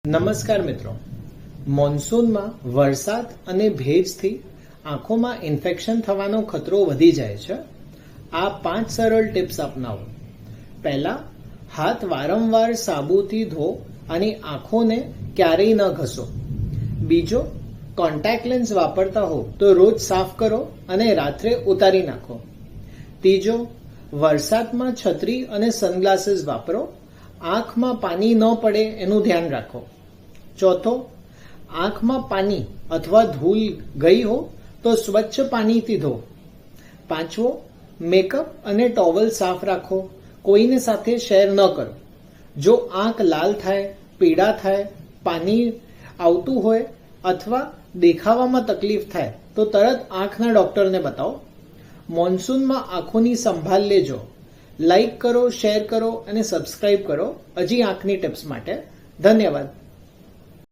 નમસ્કાર મિત્રો, મોન્સૂનમાં વરસાદ અને ભેજથી આંખોમાં ઇન્ફેક્શન થવાનો ખતરો વધી જાય છે. આ 5 સરળ ટિપ્સ અપનાવો. પહેલા, હાથ વારંવાર સાબુથી ધો અને આંખોને ક્યારેય ન ઘસો. બીજો, કોન્ટેક્ટ લેન્સ વાપરતા હો તો રોજ સાફ કરો અને રાત્રે ઉતારી નાખો. ત્રીજો, વરસાદમાં છત્રી અને સનગ્લાસીસ વાપરો. આંખમાં પાણી ન પડે એનું ધ્યાન રાખો. ચોથો, આંખમાં પાણી અથવા ધૂળ ગઈ હો તો સ્વચ્છ પાણીથી ધો. પાંચમો, મેકઅપ અને ટોવલ સાફ રાખો, કોઈને સાથે શેર ન કરો. જો આંખ લાલ થાય, પીળા થાય, પાણી આવતું હોય અથવા દેખાવામાં તકલીફ થાય તો તરત આંખના ડોક્ટરને બતાવો. મોન્સૂનમાં આંખોની સંભાળ લેજો. લાઈક કરો, શેર કરો અને સબસ્ક્રાઇબ કરો હજી આંખની ટિપ્સ માટે. ધન્યવાદ.